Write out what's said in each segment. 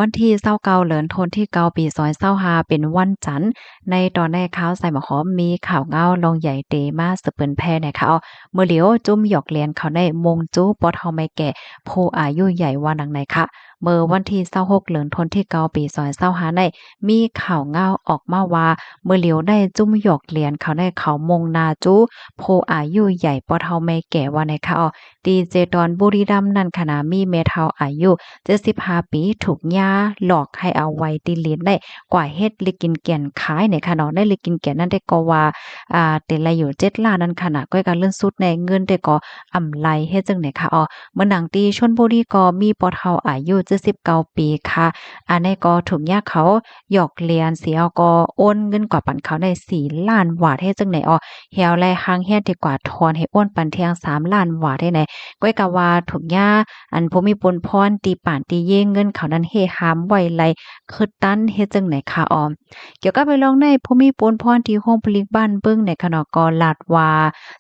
วันที่29เดือนธันวาคมที่9ปี2025เป็นวันจันทร์ในตอนในข่าวใส่หมอหอมมีข่าวเงาลงใหญ่เตมาสืบเปิ้นแพร่นะคะเมื่อเหลียวจุ้มหยอกเลียนเขาได้มงจู้ปอเฒ่าไม่แก่ผู้อายุใหญ่ว่าดังไหนค่ะเมื่อวันที่26เดือนธันวาคมที่9ปี2025ได้มีข่าวเงาออกมาว่าเมื่อเหลียวได้จุ้มหยอกเลียนเขาได้เขามงนาจู้ผู้อายุใหญ่ปอเฒ่าไม่แก่ว่าในค่ะดีเจดอนบุรีรัมย์นั่นขณะมีแม่เฒ่าอายุ75ปีถูกย่าหลอกให้เอาไว้ติเลียนได้กว่าเฮ็ดลิกินแก่นขายในค่ะเนาะได้ลิกินแก่นนั้นได้ก็ว่าแต่ละอยู่7ล้านนั่นค่ะน่ะก็การเลื่อนสุดในเงินได้ก็อำไลเฮ็ดจังไหนค่ะเมื่อหนังตีชลบุรีก็มีปอเฒ่าอายุ79ปีค่ะอันนี้ก็ถูกย่าเขาหยอกเลียนเสียก็โอนเงินกว่าปันเขาได้4ล้านบาทเฮ็ดจังไหนเหี่ยวแลหางเฮ็ดดีกว่าทอนให้โอนปันเทียง3ล้านบาทได้ไหนก้อยกะว่าถูกย่าอันผู้มีปนพรตีป่านตีเย่งเงินเขานั้นเฮหามไว้ไลคือตันเฮ็ดจังไหนค่ะเกี่ยวกับไปลองในผู้มีปนพรที่โฮมผลิกบ้านเบิ่งในคณะกอลาดว่า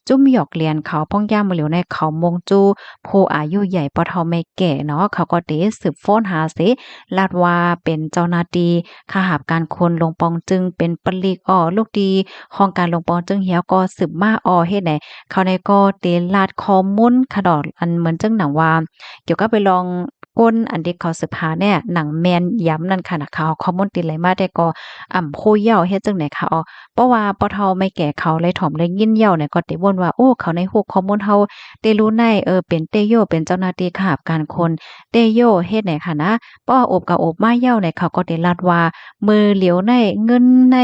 จุ้มหยอกเลียนเขาพ่องย่ามมาเหลียวในเขามงจูผู้อายุใหญ่ปอเฒ่าไม่แก่เนาะเขาก็เตสืบฟ้นหาเสลาดว่าเป็นเจ้าหน้าที่ข้าหาบการคนลงปองจึงเป็นปลีกลูกดีของการลงปองจึงเหี่ยวก็สืบมาเฮ็ดไหนเขาในก็เตลาดข้อมูลขะดอดอันเหมือนจังหนังว่าเกี่ยวกับไปลองก้นอันที่เขาสืบหาเนี่ยหนังแม่นย้ำนั่นค่ะนะเขาข้อมูลติดไหลมาได้ก็โคเหย้าเฮ็ดจังไหนคะเพราะว่าปอเฒ่าไม่แก่เขาเลยถ่อมเลยยินเหย้าเนี่ยก็ติวนว่าโอ้เขาในฮู้ข้อมูลเฮาได้รู้ในเป็นเตโยเป็นเจ้าหน้าที่ข้าราชการคนเตโยเฮ็ดไหนค่ะนะป้ออบกับอบมาเหย้าเนี่ยเขาก็ได้รัดว่ามือเหลียวในเงินใน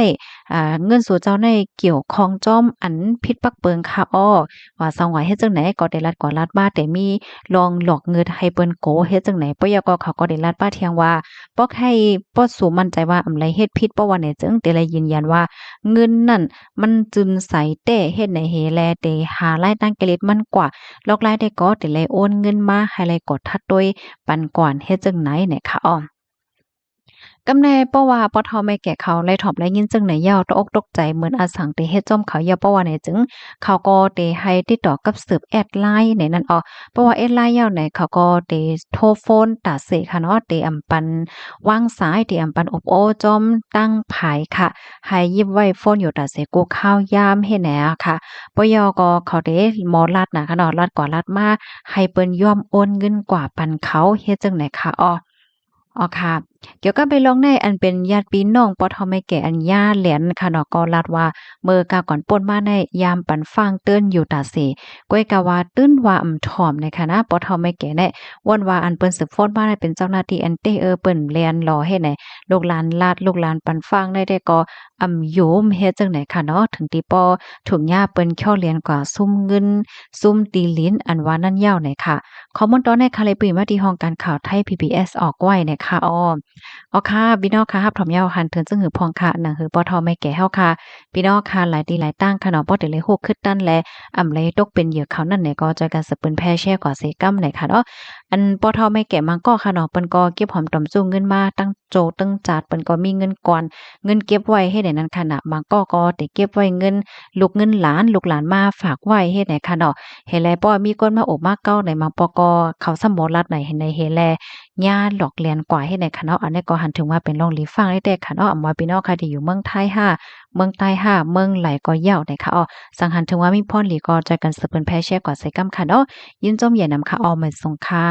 เงินสู่เจ้าในเกี่ยวข้องจ้อมอันผิดปักเปิงค่ะว่าสังว่าเฮ็ดจังไหนก็ได้รัดกว่ารัดมาแต่มีลองหลอกเงินให้เปิ้นโกเฮ็ดจังไหนปยกเขาก็ได้รัดป้าเทียงว่าปอกให้ป้อสู่มั่นใจว่าอำไรเฮ็ดผิดเพราะว่าเนี่ยจึงแต่ละยืนยันว่าเงินนั่นมันจึนใสแต่เฮ็ดในเฮแลแต่หารายตั้งเกล็ดมันกว่าลอกลายได้ก็แต่เลยโอนเงินมาให้เลยกดทัดโดยปันก่อนเฮ็ดจังไหนเนี่ยค่ะกำแน่เพราะว่าปอทอไม่แก่เขาไล่ถอมไล่ยินจึงไหนยาวตกอกตกใจเหมือนอาสังเตเฮ็ดจ้อมเขายาวเพราะว่าเนี่ยจึงเขาก็เตให้ติดต่อกับสืบแอดไลน์ในนั้นเพราะว่าแอดไลน์ยาวไหนเขาก็เตโทรโฟนตาเสค่ะเนาะเตอำปันวางสายเตอำปันอบโอ้จอมตั้งผายค่ะให้ยิบไว้โฟนอยู่ตาเสกูข้าวยามเฮ็ดแหนค่ะปยก็เขาเตหมอลัดน่ะค่ะเนาะลัดกว่าลัดมาให้เปิ้นยอมโอนเงินกว่าปันเขาเฮ็ดจังไหนค่ะค่ะเกี่ยวกับไปลองในอันเป็นญาติพี่น้องปอทอไม่แก่อันย่าแหลนค่ะเนาะก็รัดว่าเมื่อกาก่อนป่นมาในยามปันฟางเติ้นอยู่ตาเสก้อยกะว่าตื้นว่าถ่อมในค่ะนะปอทอไม่แก่ได้วนว่าอันเปิ้นสืบฟ้นมาได้เป็นเจ้าหน้าที่อันเตเปิ้นเรียนรอเฮ็ดไหนลูกหลานลาดลูกหลานปันฟางได้ก็โยมเฮ็ดจังไหนค่ะเนาะถึงตีปอถูกย่าเปิ้นเข้าเรียนกว่าซุ่มเงินซุ่มตีลิ้นอันว่านั่นยาวไหนค่ะข้อมูลตอนในค่ะเลยปืนมาที่ห้องการข่าวไทย PBS ออกไว้นะคะค่ะพี่น้องค่ะรับถอมยาวหันเถินซึ่งหือพองค่ะหนังหือปอทอไม่แก่เฮาค่ะพี่น้องค่ะหลายตีหลายตั้งค่ะเนาะบ่ได้เลยโฮกขึ้นตั้นแลเลยตกเป็นเหยื่อเขานั่นเนี่ยก็จะการสืบปืนแพร่แชร์ก่อเสกัมไหนค่ะเนาะอันปอทอไม่แก่มังก็ค่ะเนาะเปิ้นก็เก็บหอมต่อมสู้เงินมาตั้งโจตั้งจาดเปิ้นก็มีเงินก่อนเงินเก็บไว้ให้ได้นั้นค่ะน่ะมังก็ได้เก็บไว้เงินลูกเงินหลานลูกหลานมาฝากไว้เฮ็ดไหนค่ะเนาะเฮ็ดแลป้อมีคนมาอบมาเก้าในมังปอกเขาสำบ่รัดไหนเห็นในเฮ็ดแลญาหลอกเลียนกว่าเฮ็ดไหนค่ะเนาะอันนี้ก็หันถึงว่าเป็นลองลีฟังได้แต่ค่ะเนาะอำว่าพี่น้องค่ะที่อยู่เมืองไทยค่ะเมืองใต้ค่ะเมืองไหลก็ยาวได้ค่ะสังหันถึงว่ามีพรหลีก็จอยกันสืบเปิ้นแพร่แชร์กว่าใส่กำค่ะเนาะยินจมใหญ่นำค่ะเหมือนสงค่ะ